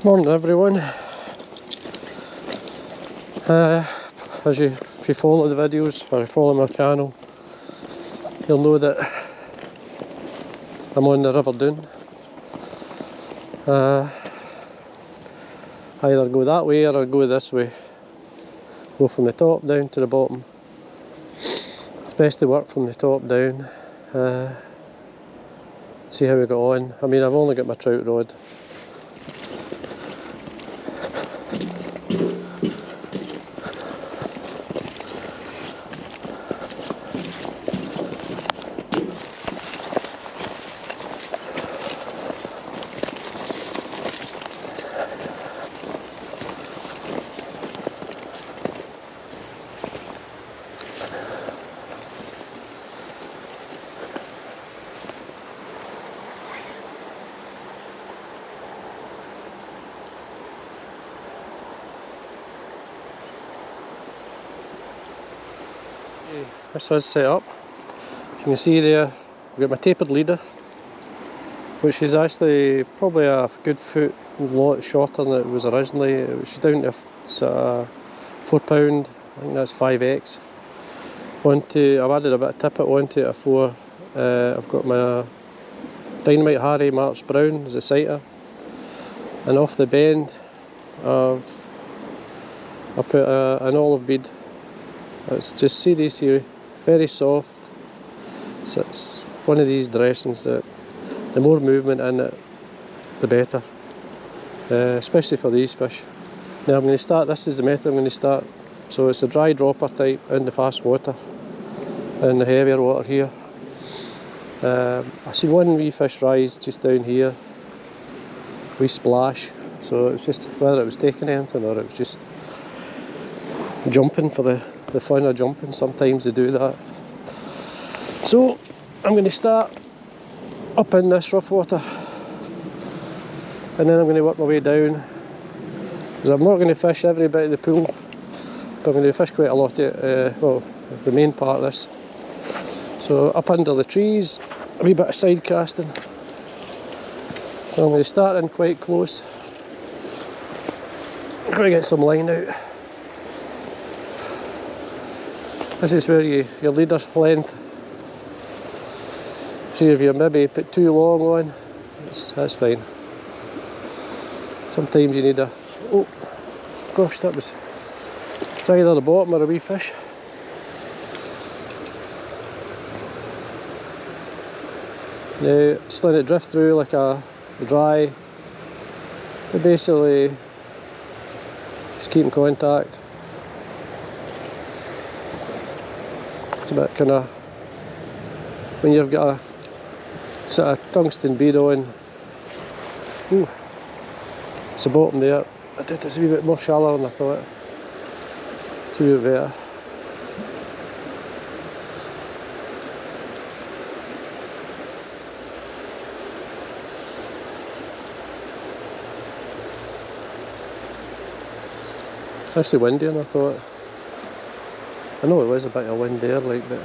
Morning everyone. If you follow the videos or you follow my channel, you'll know that I'm on the River Doon. Either go that way or go this way. Go from the top down to the bottom. It's best to work from the top down. See how we got on. I mean, I've only got my trout rod. This is set up. As you can see there, I've got my tapered leader, which is actually probably a good foot lot shorter than it was originally. It was down to sort of 4 pound, I think that's 5x. I've added a bit of tippet onto it a 4. I've got my Dynamite Harry March Brown as a sighter, and off the bend I put an olive bead. It's just CDC, very soft. So it's one of these dressings that the more movement in it, the better, especially for these fish. Now I'm going to start, this is the method I'm going to start. So it's a dry dropper type in the fast water, in the heavier water here. I see one wee fish rise just down here, wee splash. So it was just whether it was taking anything or it was just jumping for the fun of jumping. Sometimes they do that. So I'm going to start up in this rough water, and then I'm going to work my way down, because I'm not going to fish every bit of the pool, but I'm going to fish quite a lot of well, the main part of this. So up under the trees, a wee bit of side casting. So I'm going to start in quite close. I'm going to get some line out. This is where your leader length. See, if you maybe put too long on, that's fine. Sometimes you need oh gosh, that was either the bottom or a wee fish. Now just let it drift through like a dry, but basically just keep in contact. It's a bit kind of, when you've got a sort of tungsten bead on. Ooh, it's the bottom there. It's a wee bit more shallow than I thought. It's a wee bit better. It's actually windier than I thought. I know it was a bit of wind there, like, but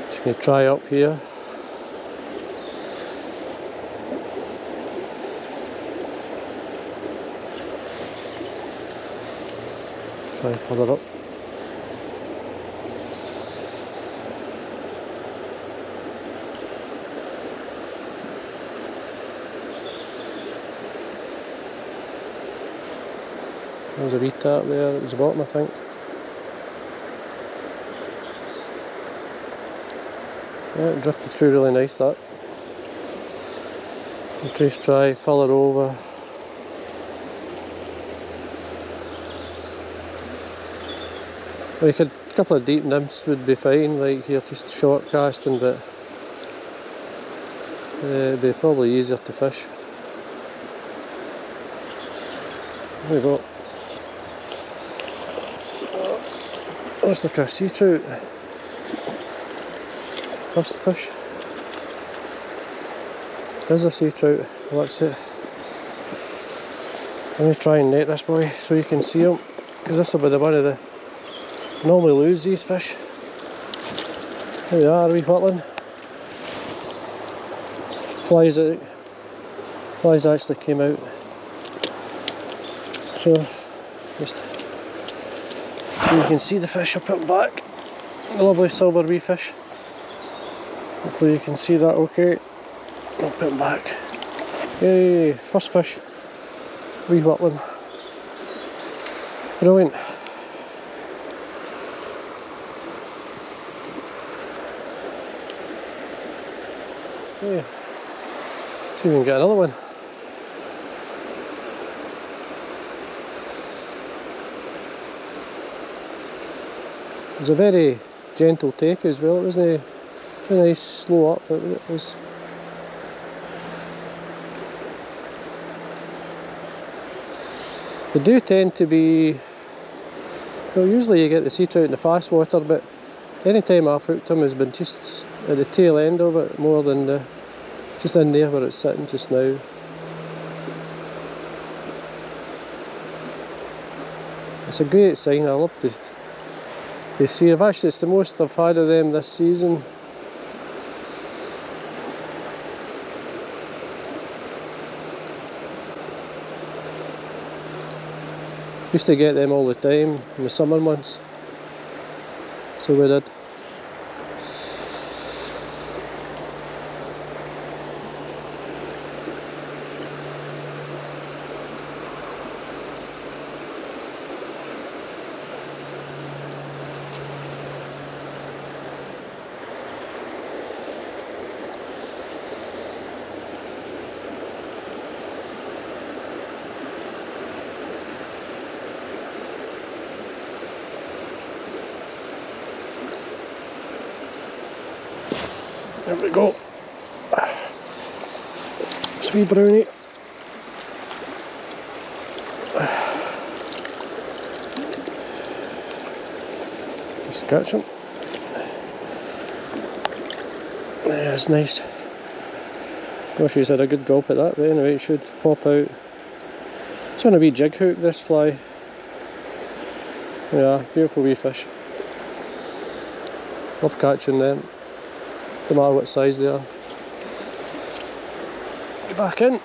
just going to try up here. Try further up. There's a wee tap there at the bottom, I think. Yeah, it drifted through really nice, that. Trace try, follow over. Well, you could, a couple of deep nymphs would be fine, like here, just short casting, but it'd be probably easier to fish. There we go. Looks like a sea trout. First fish. There's a sea trout. That's it. Let me try and net this boy so you can see him, because this will be the one of the. I normally lose these fish. There we are, wee whitling. Flies out. Flies actually came out. So just so you can see the fish, I'll put them back. A lovely silver wee fish. Hopefully you can see that okay. I'll put them back. Yay, first fish. Wee whitling. Brilliant. Yeah. See if we can get another one. It was a very gentle take as well. It wasn't a very nice slow up, but it was. They do tend to be, well, usually you get the sea trout in the fast water, but any time I've hooked them has been just at the tail end of it more than the, just in there where it's sitting just now. It's a great sign. I love to see. It's the most I've had of them this season. Used to get them all the time in the summer months, so we did. There we go. Sweet brownie. Just catch him. Yeah, that's nice. Gosh, he's had a good gulp at that, but anyway, it should pop out. It's on a wee jig hook, this fly. Yeah, beautiful wee fish. Love catching them. No matter what size they are. Get back in.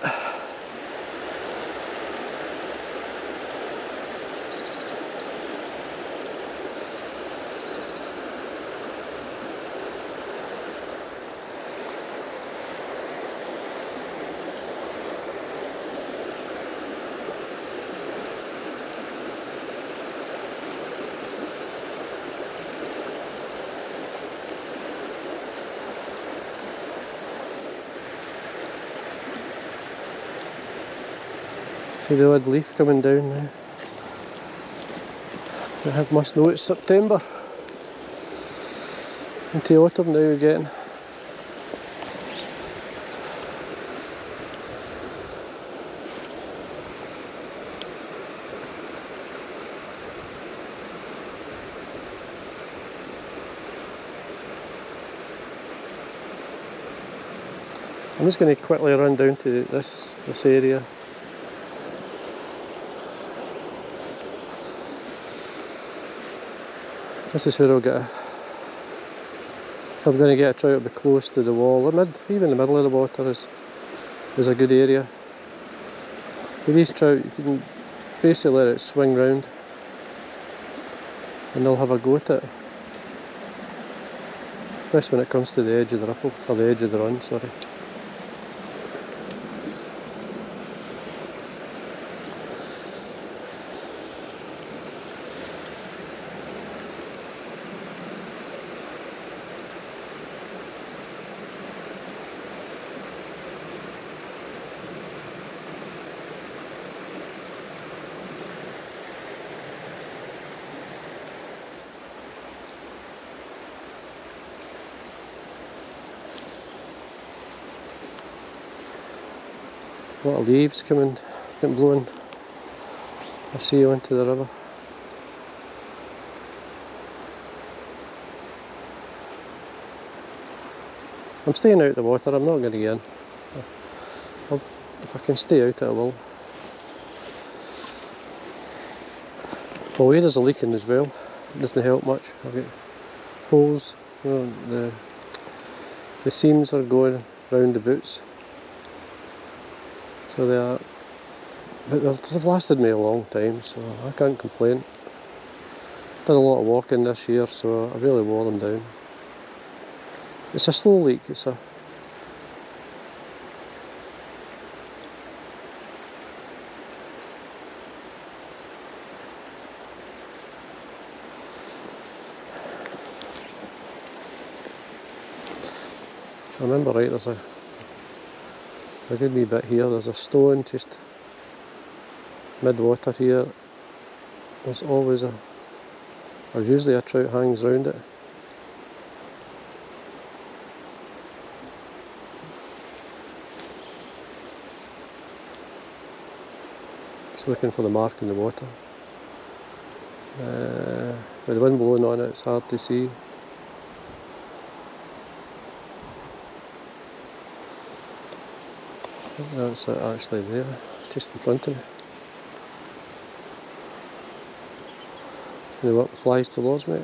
See the odd leaf coming down now. I must know it's September. Into autumn now we're getting. I'm just going to quickly run down to this area. This is where I'll get if I'm going to get a trout, it'll be close to the wall. Even the middle of the water is a good area. With these trout, you can basically let it swing round and they'll have a go at it. Especially when it comes to the edge of the ripple, or the edge of the run, sorry. A lot of leaves getting blown. I see you into the river. I'm staying out of the water, I'm not going to get in. If I can stay out, I will. Well, where there's a leaking as well, it doesn't help much. I've got holes, you know, the seams are going round the boots. So they are, but they've lasted me a long time, so I can't complain. Done a lot of walking this year, so I really wore them down. It's a slow leak, I remember right, there's a good wee bit here, there's a stone just mid-water here. There's always or usually a trout hangs round it. Just looking for the mark in the water. With the wind blowing on it, it's hard to see. I think that's it actually there, just in front of me. They work flies to laws, mate.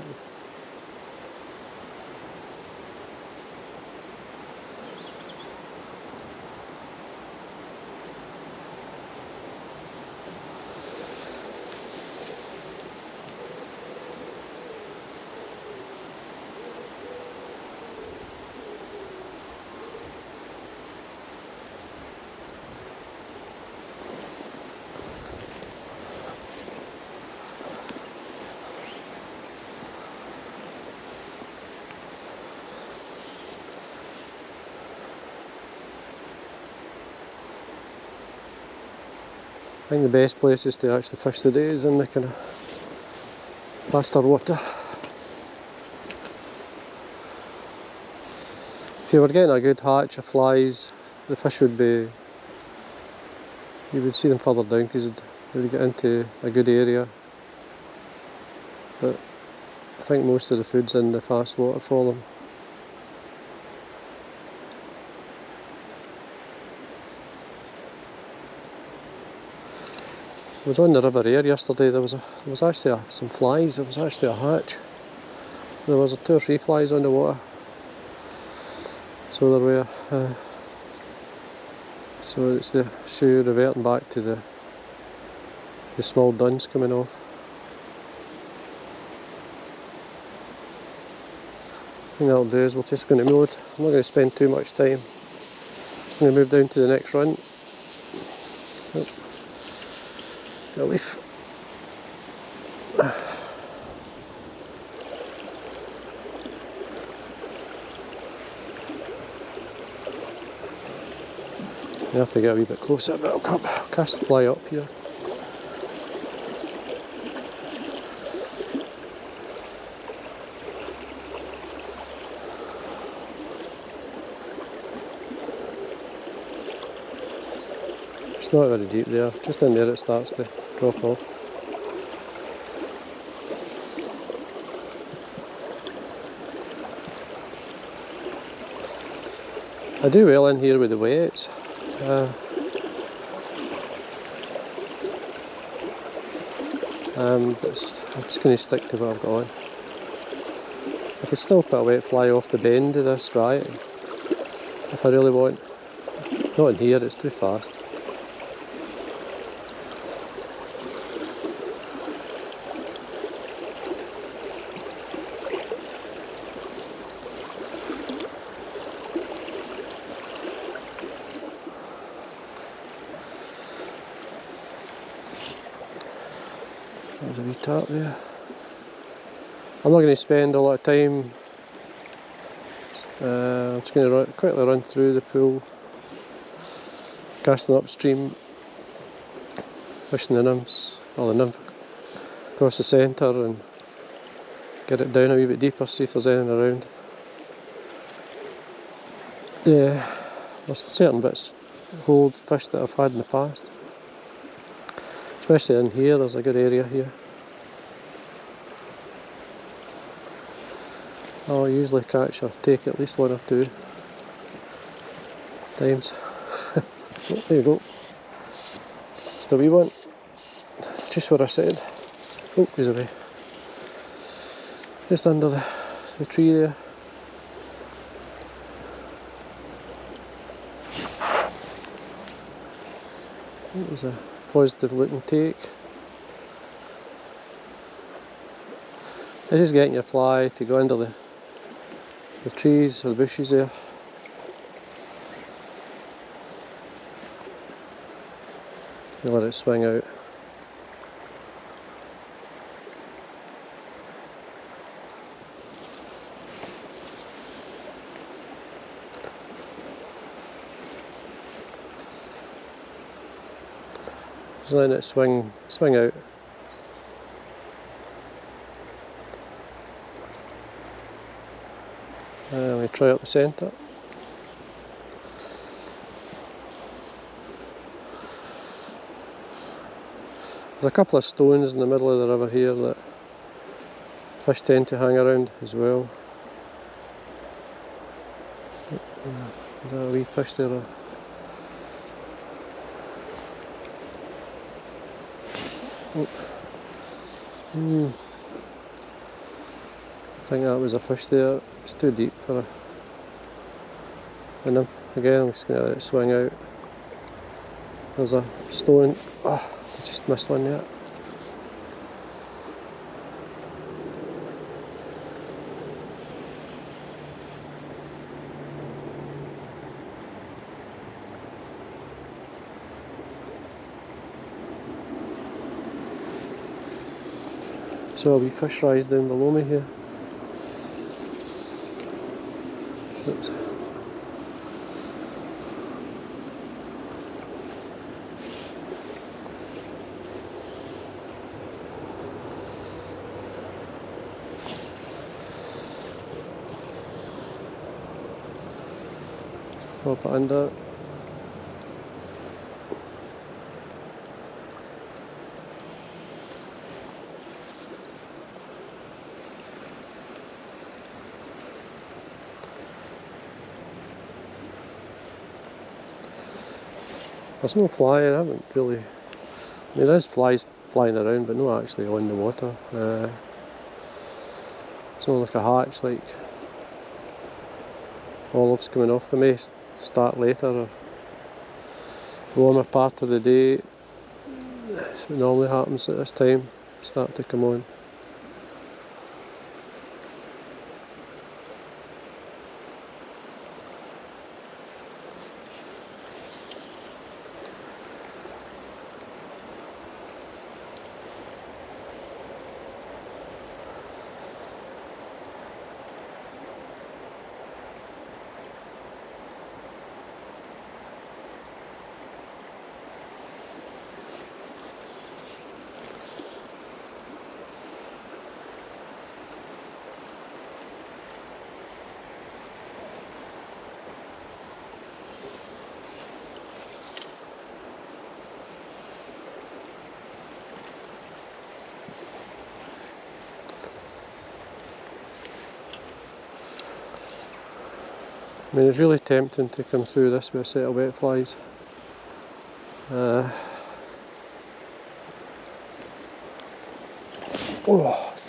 I think the best places to actually fish today is in the kind of faster water. If you were getting a good hatch of flies, the fish would be, you would see them further down because they would get into a good area. But I think most of the food's in the fast water for them. I was on the River Aire yesterday, there was actually some flies, there was actually a hatch. There was 2 or 3 flies on the water. So there were, so it's the shoe reverting back to the small duns coming off. I think that'll do is we're just going to load. I'm not going to spend too much time. I'm going to move down to the next run. A leaf. You have to get a wee bit closer, but I'll cast the fly up here. It's not very deep there, just in there it starts to drop off. I do well in here with the weights. I'm just going to stick to what I've got on. I could still put a wet fly off the bend of this dry if I really want. Not in here, it's too fast. There's a wee tap there. I'm not going to spend a lot of time. I'm just going to quickly run through the pool, casting upstream, fishing the nymphs, or the nymph across the centre and get it down a wee bit deeper, see if there's anything around. Yeah, there's certain bits hold fish that I've had in the past. Especially in here, there's a good area here. I'll usually catch or take at least 1 or 2. times. Oh, there you go. Just a wee one. Just what I said. Oh, he's away. Just under the tree there. It was a positive looking take. This is getting your fly to go under the trees or the bushes there. You let it swing out. Just letting it swing out. And we try up the centre. There's a couple of stones in the middle of the river here that fish tend to hang around as well. Is that a wee fish there? Oh. I think that was a fish there. It's too deep for a nymph. Again, I'm just going to let it swing out. There's a stone. Ah, I just missed one there. So a wee fish rise down below me here. Oops. Pop it under. There's no fly, I haven't really. I mean, there is flies flying around, but not actually on the water. It's not like a hatch, like olives coming off. They may start later or warmer part of the day. That's what normally happens at this time, start to come on. I mean, it's really tempting to come through this with a set of wet flies. Oh,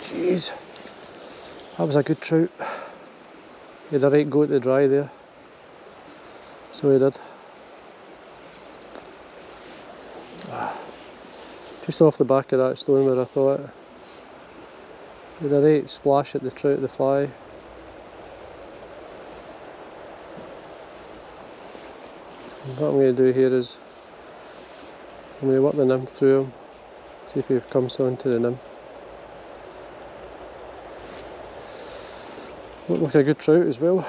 jeez. That was a good trout. He had a right go at the dry there. So he did. Just off the back of that stone where I thought. He had a right splash at the trout, the fly. What I'm going to do here is I'm going to work the nymph through him, see if he comes onto the nymph. Looked like a good trout as well.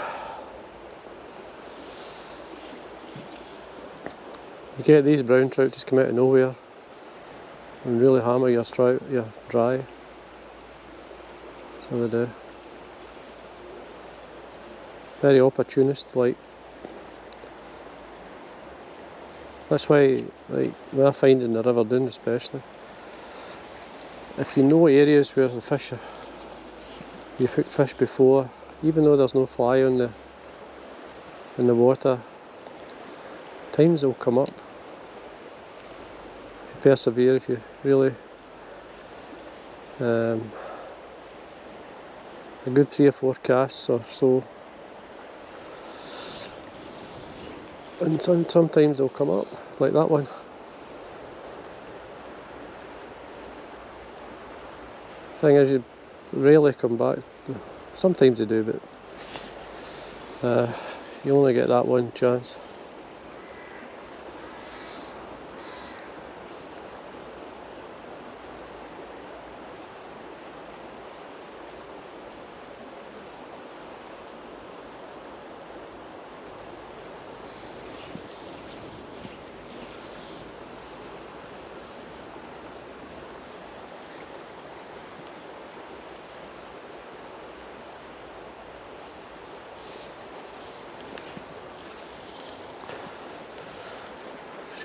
You get these brown trout just come out of nowhere and really hammer your trout, your dry. So they do. Very opportunist like. That's why, like, when I find in the River Doon especially, if you know areas where the fish are, you've hooked fish before, even though there's no fly in the water, times they'll come up. If you persevere, if you really a good 3 or 4 casts or so, and sometimes they'll come up, like that one. Thing is, you rarely come back. Sometimes they do, but you only get that one chance.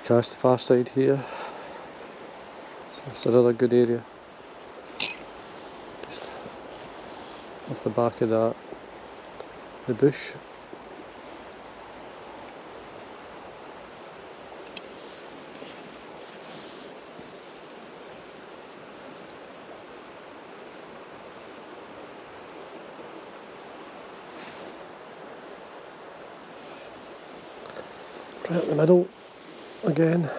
Cast the far side here. So that's another good area. Just off the back of that, the bush. Right up the middle. Again.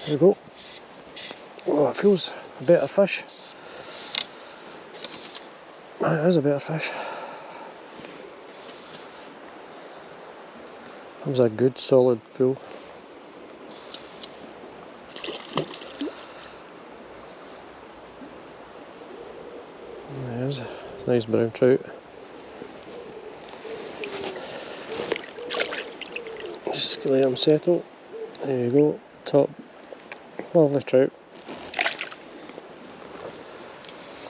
There we go. Oh, it feels a better fish. It is a better fish. That was a good solid pull. There it is. It's a nice brown trout. Just let him settle. There you go. Top. Lovely trout.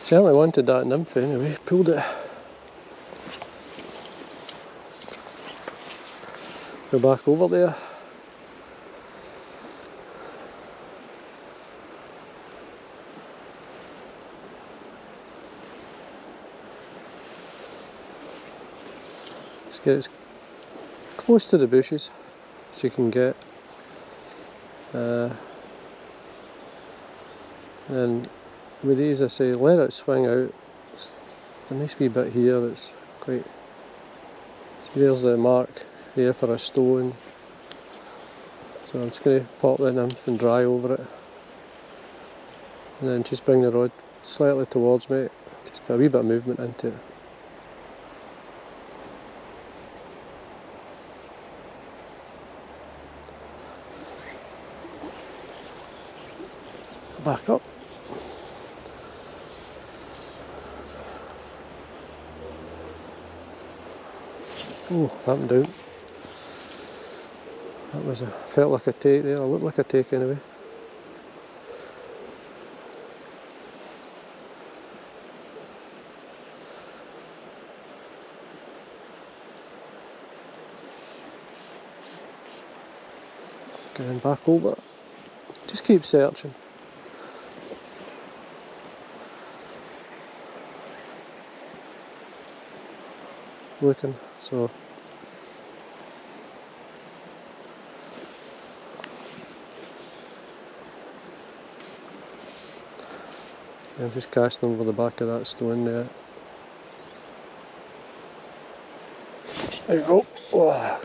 Certainly wanted that nymph anyway, pulled it. Go back over there. Just get as close to the bushes as you can get. And with these, I say, let it swing out. It's a nice wee bit here that's quite... See, there's the mark there for a stone. So I'm just going to pop the nymph and dry over it. And then just bring the rod slightly towards me. Just put a wee bit of movement into it. Back up. Oh, that went down. That was felt like a take there, it looked like a take anyway. Going back over. Just keep searching. Looking, so I'm just casting over the back of that stone there. There you go. Oh,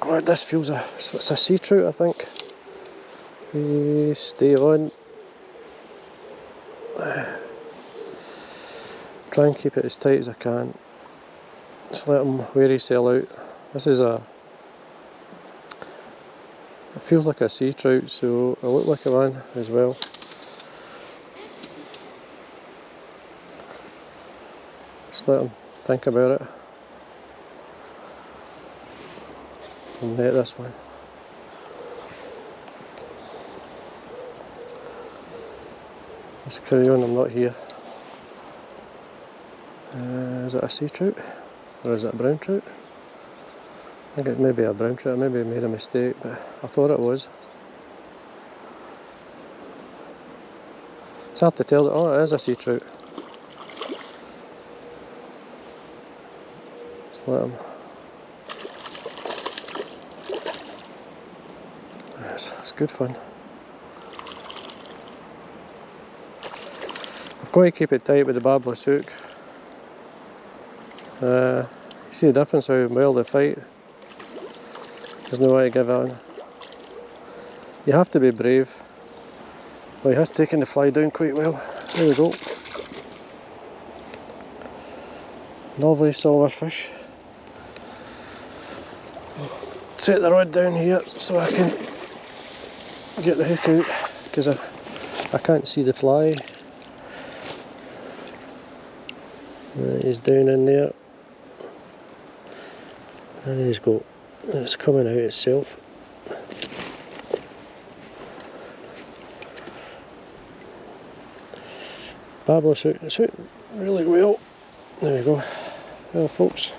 God, this feels it's a Seatrout, I think. Please stay on. Try and keep it as tight as I can. Just let him wear himself out. This is it feels like a Seatrout, so I look like a man as well. Just let him think about it. And net this one. Let's carry on, I'm not here. Is it a sea trout? Or is it a brown trout? I think it may be a brown trout. I maybe made a mistake, but I thought it was. It's hard to tell. Oh, it is a sea trout. Just let him. It's good fun. I've got to keep it tight with the barbless hook. You see the difference how well they fight. There's no way to give on. You have to be brave. Well, he has taken the fly down quite well. There we go. Lovely silver fish. Set the rod down here so I can get the hook out, because I can't see the fly. He's down in there. And he's got, it's coming out itself. Barbless hook, it's out really well. There we go. Well folks,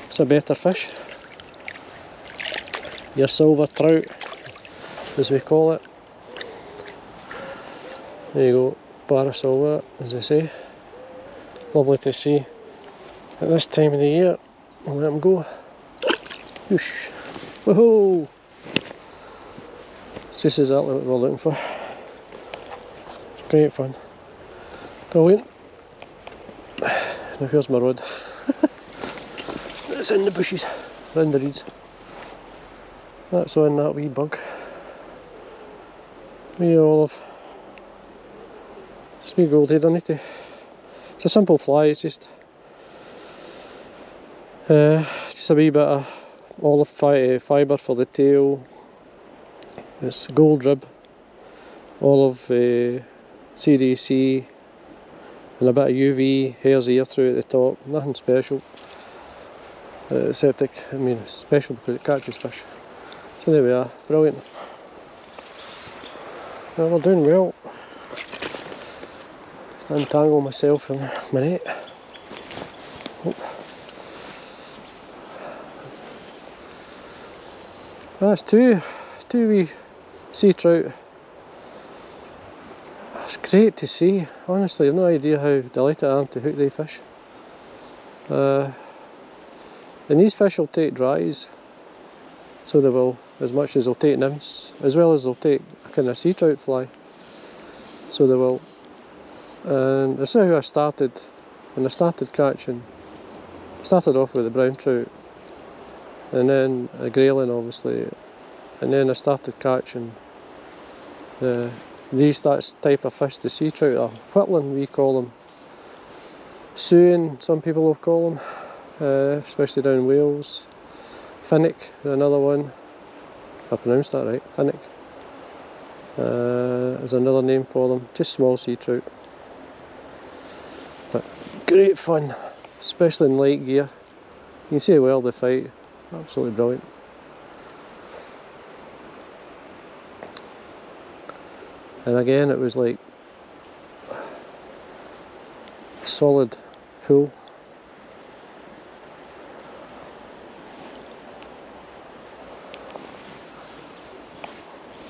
it's a better fish. Your silver trout, as we call it. There you go, bar of silver, as I say. Lovely to see at this time of the year. I'll let him go. Whoosh. Woohoo! It's just exactly what we're looking for. It's great fun. Brilliant. Now here's my rod. It's in the bushes, around the reeds. That's on that wee bug. Wee olive. Just wee gold head on it. It's a simple fly, it's just a wee bit of olive fibre for the tail. It's gold rib, olive CDC, and a bit of UV hare's ear through at the top. Nothing special. Except it's special because it catches fish. So there we are, brilliant. Well, we're doing well. Just untangle myself in my net. Oh. That's two wee sea trout. It's great to see. Honestly, I've no idea how delighted I am to hook they fish. And these fish will take Dries, so they will, as much as they'll take nymphs, as well as they'll take a kind of sea trout fly. So they will. And this is how I started. When I started catching, I started off with the brown trout, and then a grayling obviously, and then I started catching these type of fish, the sea trout, or whitling we call them. Suin, some people will call them, especially down in Wales. Finnick, another one, if I pronounced that right, Finnick. Is another name for them, just small sea trout. But great fun, especially in light gear. You can see how well they fight, absolutely brilliant. And again, it was like a solid pull.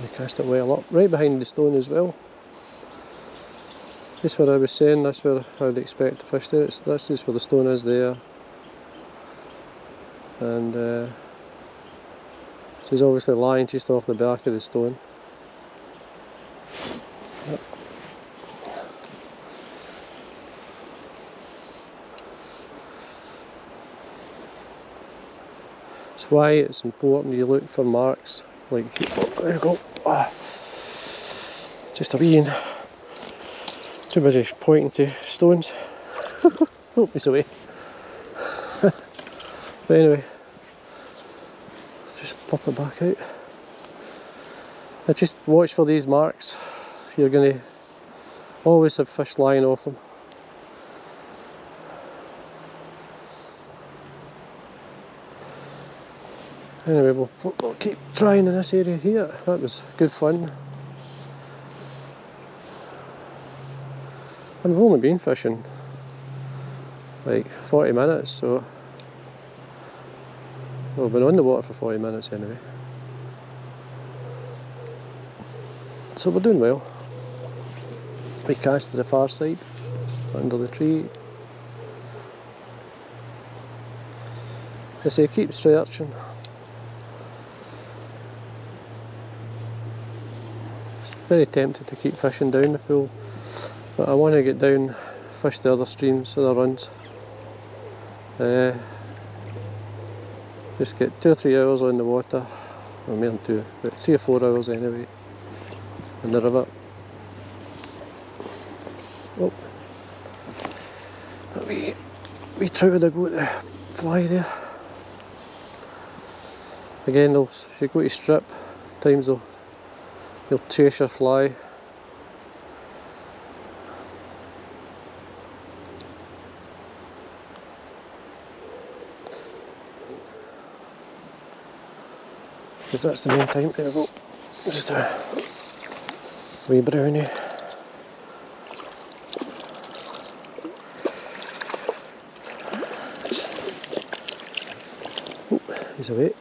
We cast it well up, right behind the stone as well. Just where I was saying, that's where I would expect to fish there. That's just where the stone is there. And she's obviously lying just off the back of the stone. Yep. That's why it's important you look for marks. Like, oh, there you go. Just a wee in. Too busy pointing to stones. Oh, he's away. But anyway, let's just pop it back out. I just watch for these marks. You're going to always have fish lying off them. Anyway, we'll keep trying in this area here. That was good fun. And we've only been fishing like 40 minutes, so we've been on the water for 40 minutes anyway. So we're doing well. We cast to the far side, under the tree. I say keep searching. Very tempted to keep fishing down the pool, but I want to get down, fish the other streams, other runs. Just get 2 or 3 hours on the water, or more than 2, but 3 or 4 hours anyway, in the river. Oh, a wee trout would have got to fly there. Again, if you go to strip, times you'll chase your fly. Because that's the main time. There we go. Just a wee brownie. Oh, he's away.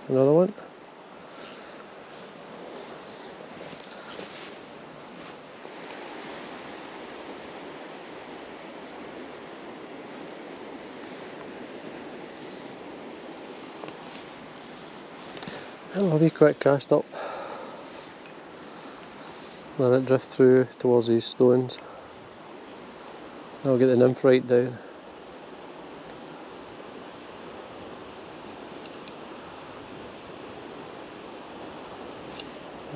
Another one. And a wee quick cast up. Let it drift through towards these stones. I'll get the nymph right down.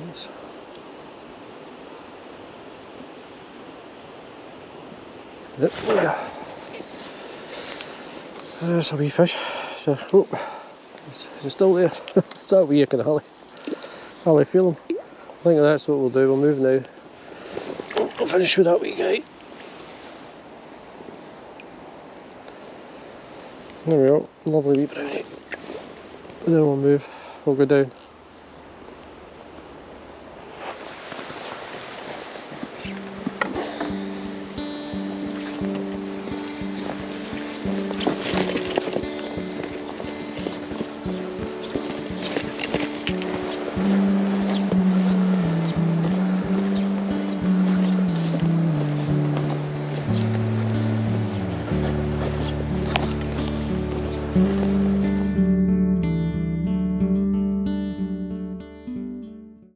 Nice. There we go. There's a wee fish. So, oh, is he still there? It's that wee, I can hardly feel him. I think that's what we'll do. We'll move now. We'll finish with that wee guy. There we are, lovely wee brownie. And then we'll move, we'll go down.